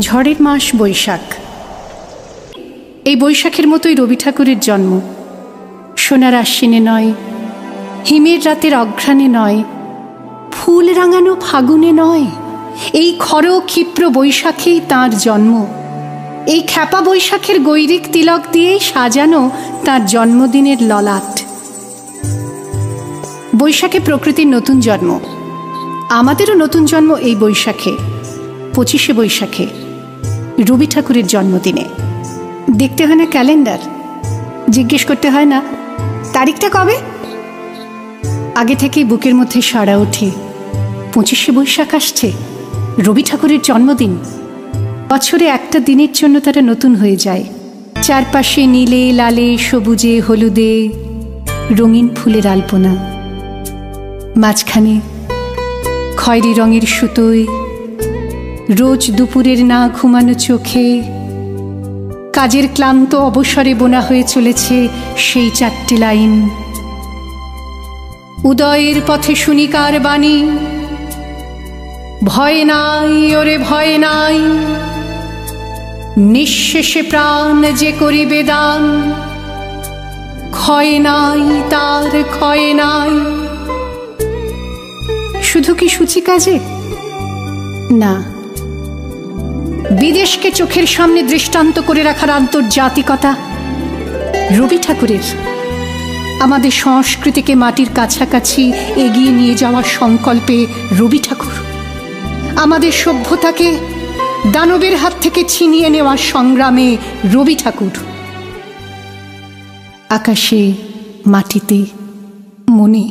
ঝড়ের মাস বৈশাখ। এই বৈশাখের মতোই রবি ঠাকুরের জন্ম। সোনার আশ্বিনে নয়, হিমের রাতের অঘ্রাণে নয়, ফুল রাঙানো ফাগুনে নয়, এই খর ক্ষিপ্র বৈশাখেই তাঁর জন্ম। এই খ্যাপা বৈশাখের গৈরিক তিলক দিয়েই সাজানো তাঁর জন্মদিনের ললাট। বৈশাখে প্রকৃতির নতুন জন্ম, আমাদেরও নতুন জন্ম এই বৈশাখে, 25শে বৈশাখে, রবি ঠাকুরের জন্মদিনে। দেখতে হয় না ক্যালেন্ডার, জিজ্ঞেস করতে হয় না তারিখটা কবে। আগে থেকেই বুকের মধ্যে সাড়া ওঠে, 25শে বৈশাখ আসছে, রবি ঠাকুরের জন্মদিন। বছরে একটা দিনের জন্য তারা নতুন হয়ে যায়। চারপাশে নীলে লালে সবুজে হলুদে রঙিন ফুলের আলপনা, মাঝখানে খয়েরি রঙের সুতোয় রোজ দুপুরের না ঘুমানো চোখে কাজের ক্লান্ত অবসরে বোনা হয়ে চলেছে সেই 4টে লাইন। উদয়ের পথে শুনিকার বাণী, ভয় নাই ওরে ভয় নাই, নিঃশেষে প্রাণ যে করিবে দান, ক্ষয় নাই তার ক্ষয় নাই। শুধু কি সূচি কাজে? না, বিদেশকে চোখের সামনে দৃষ্টান্ত করে রাখার আন্তর্জাতিকতা রবি ঠাকুরের। আমাদের সংস্কৃতিকে মাটির কাছাকাছি এগিয়ে নিয়ে যাওয়ার সংকল্পে রবি ঠাকুর, আমাদের সভ্যতাকে দানবের হাত থেকে ছিনিয়ে নেওয়ার সংগ্রামে রবি ঠাকুর। আকাশে, মাটিতে, মনে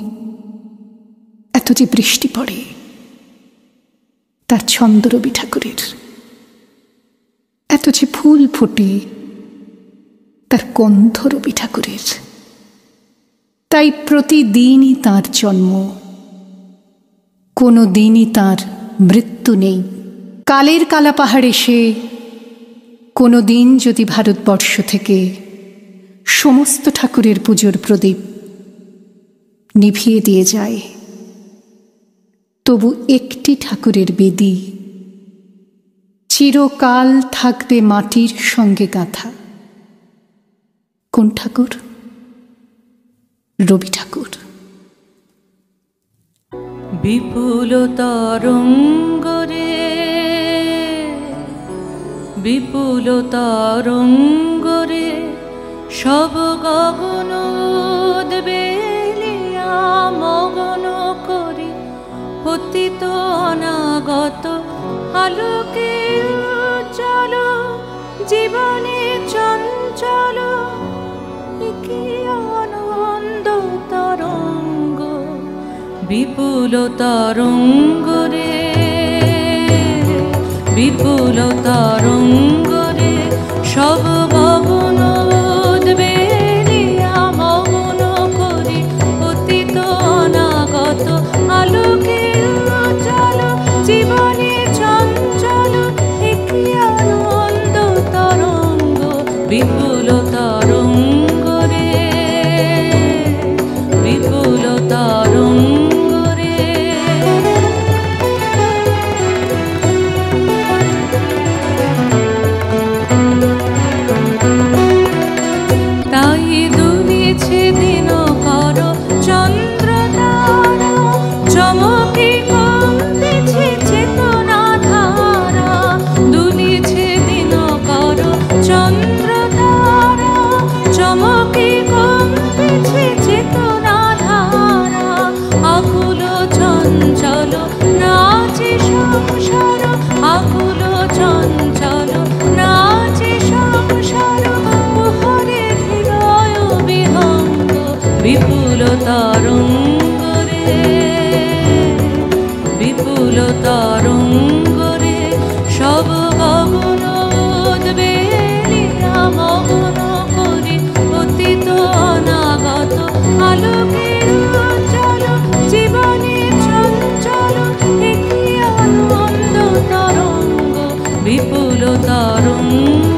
এত যে বৃষ্টি পড়ে, তার ছন্দ রবি ঠাকুরের। এত যে ফুল ফোটে, তার গন্ধ রবি ঠাকুরের। তাই প্রতিদিনই তাঁর জন্ম, কোনো দিনই তাঁর মৃত্যু নেই। কালের কালা পাহাড় এসে কোনো দিন যদি ভারতবর্ষ থেকে সমস্ত ঠাকুরের পুজোর প্রদীপ নিভিয়ে দিয়ে যায়, তবু একটি ঠাকুরের বেদি চিরকাল থাকবে মাটির সঙ্গে গাঁথা। কোন ঠাকুর? রবি ঠাকুর। বিপুল তরঙ্গরে, বিপুল তরঙ্গরে সব গগন উদ্বেলিয়া মগন করে পতিত অনাগত আলোকে উজ্জ্বল জীবনে চঞ্চল কি আনন্দ তরঙ্গ। বিপুল তরঙ্গরে, বিপুল তরঙ্গরে সব গগন উদ্বেলিয়া মগন করে পতিত অনাগত আলোকে উজ্জ্বল জীবনে চঞ্চল কি আনন্দ তরঙ্গ। বিপুল তরঙ্গরে, বিপুল তরঙ্গরে। তাই দুলিছে দিন কর চন্দ্র তারা, চমকে কমতেছে চেতনা ধারা। দুলিছে দিন কর চন্দ্র তারা, চমকে কমতেছে চেতনা ধারা। আকুল চঞ্চল নাচে সংসার, আকুল চঞ্চল নাচে সংসার মোহরে হৃদয় বিহঙ্গ। বিপুল তরঙ্গরে, বিপুল তরঙ্গরে সব গগন উদ্বেলিয়া মগন করে পতিত অনাগত আলোকের উজ্জ্বল জীবনে চঞ্চল কি আনন্দ তরঙ্গ। বিপুল তরঙ্গ।